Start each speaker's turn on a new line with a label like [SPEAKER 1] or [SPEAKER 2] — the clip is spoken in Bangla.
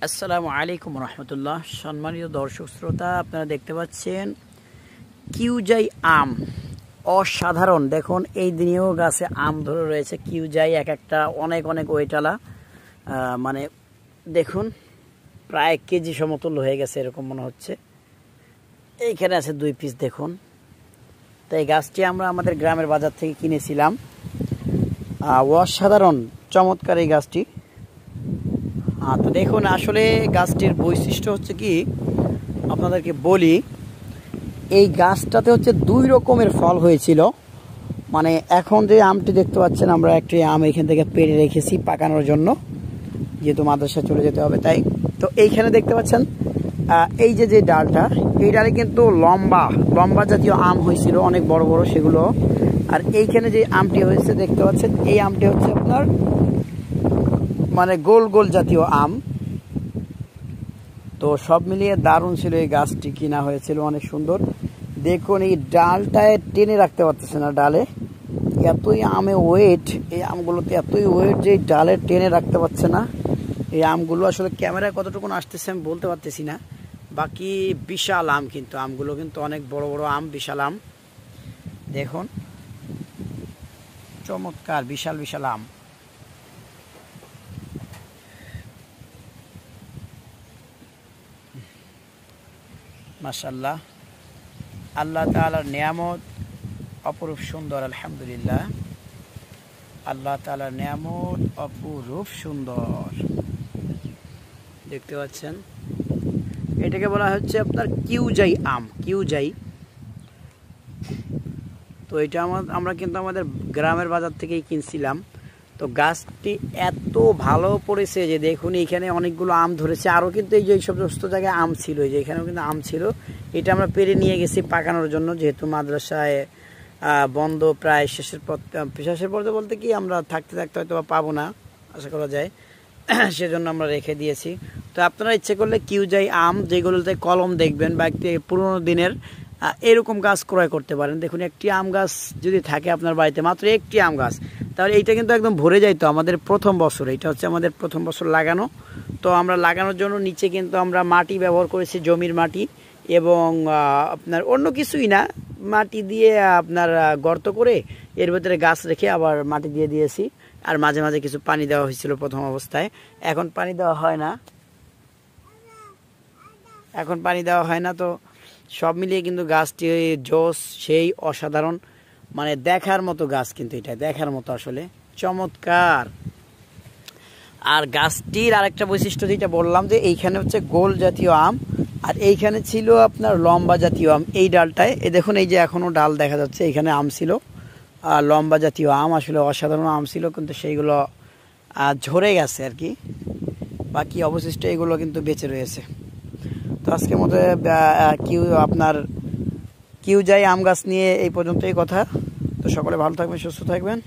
[SPEAKER 1] আসসালামু আলাইকুম রহমতুল্লাহ। সম্মানিত দর্শক শ্রোতা, আপনারা দেখতে পাচ্ছেন কিউজাই আম অসাধারণ। দেখুন এই দিনেও গাছে আম ধরে রয়েছে। কিউজাই এক একটা অনেক অনেক ওয়েটালা, মানে দেখুন প্রায় কেজি সমতুল্য হয়ে গেছে এরকম মনে হচ্ছে। এইখানে আছে 2 পিস দেখুন। তো এই গাছটি আমরা আমাদের গ্রামের বাজার থেকে কিনেছিলাম। অসাধারণ চমৎকার এই গাছটি। তো দেখুন আসলে গাছটির বৈশিষ্ট্য হচ্ছে কি, আপনাদেরকে বলি, এই গাছটাতে হচ্ছে 2 রকমের ফল হয়েছিল। মানে এখন যে আমটি দেখতে পাচ্ছেন, আমরা একটি আম এখান থেকে পেড়ে রেখেছি পাকানোর জন্য, যেহেতু মাদ্রাসায় চলে যেতে হবে তাই। তো এইখানে দেখতে পাচ্ছেন এই যে ডালটা, এই ডালে কিন্তু লম্বা জাতীয় আম হয়েছিল, অনেক বড় বড় সেগুলো। আর এইখানে যে আমটি হয়েছে দেখতে পাচ্ছেন, এই আমটি হচ্ছে আপনার মানে গোল গোল জাতীয় আম। তো সব মিলিয়ে দারুণ ছিল এই গাছটি, কিনা হয়েছিল অনেক সুন্দর। দেখুন এই ডালটায় টেনে রাখতে পারতেছে না, ডালে এতই আমে ওয়েট, এই আমগুলোতে এতই ওয়েট যে ডালে টেনে রাখতে পারছে না। এই আমগুলো আসলে ক্যামেরায় কতটুকু আসতেছে আমি বলতে পারতেছি না। বাকি বিশাল আম, কিন্তু আমগুলো কিন্তু অনেক বড় বড় আম, বিশাল আম। দেখুন চমৎকার বিশাল বিশাল আম। মাশাআল্লাহ, আল্লাহ তাআলার নিয়ামত অপরূপ সুন্দর। আলহামদুলিল্লাহ, আল্লাহ তাআলার নিয়ামত অপরূপ সুন্দর। দেখতে পাচ্ছেন, এটাকে বলা হচ্ছে আপনার কিউজাই আম, কিউজাই। তো এটা আমরা কিন্তু আমাদের গ্রামের বাজার থেকেই কিনছিলাম। তো গাছটি এত ভালো পড়েছে যে দেখুন এখানে অনেকগুলো আম ধরেছে। আরও কিন্তু এই যে সমস্ত জায়গায় আম ছিল, এই যে এখানেও কিন্তু আম ছিল। এটা আমরা পেরে নিয়ে গেছি পাকানোর জন্য, যেহেতু মাদ্রাসায় বন্ধ প্রায় শেষের পথে বলতে কি, আমরা থাকতে থাকতে হয়তো পাবো না, আশা করা যায়, সেজন্য আমরা রেখে দিয়েছি। তো আপনারা ইচ্ছে করলে কিউজাই আম, যেগুলোতে কলম দেখবেন বা একটি পুরোনো দিনের, এরকম গাছ ক্রয় করতে পারেন। দেখুন একটি আম গাছ যদি থাকে আপনার বাড়িতে, মাত্র একটি আম গাছ, তাহলে এইটা কিন্তু একদম ভরে যাইতো। আমাদের প্রথম বছর, এটা হচ্ছে আমাদের প্রথম বছর লাগানো। তো আমরা লাগানোর জন্য নিচে কিন্তু আমরা মাটি ব্যবহার করেছি, জমির মাটি, এবং আপনার অন্য কিছুই না, মাটি দিয়ে আপনার গর্ত করে এর ভেতরে গাছ রেখে আবার মাটি দিয়ে দিয়েছি। আর মাঝে মাঝে কিছু পানি দেওয়া হয়েছিল প্রথম অবস্থায়, এখন পানি দেওয়া হয় না। তো সব মিলিয়ে কিন্তু গাছটি জোস, সেই অসাধারণ, মানে দেখার মতো গাছ, কিন্তু এটা দেখার মতো আসলে চমৎকার। আর গাছটির আরেকটা বৈশিষ্ট্য যেটা বললাম, যে এইখানে হচ্ছে গোল জাতীয় আম, আর এইখানে ছিল আপনার লম্বা জাতীয় আম। এই ডালটায় এই দেখুন, এই যে এখনো ডাল দেখা যাচ্ছে, এখানে আম ছিল, আর লম্বা জাতীয় আম, আসলে অসাধারণ আম ছিল, কিন্তু সেইগুলো ঝরে গেছে আর কি। বাকি অবশিষ্ট এগুলো কিন্তু বেঁচে রয়েছে। তো আজকের মতো আপনার কিউজাই আম গাছ নিয়ে এই পর্যন্তই কথা। তো সকলে ভালো থাকবেন, সুস্থ থাকবেন।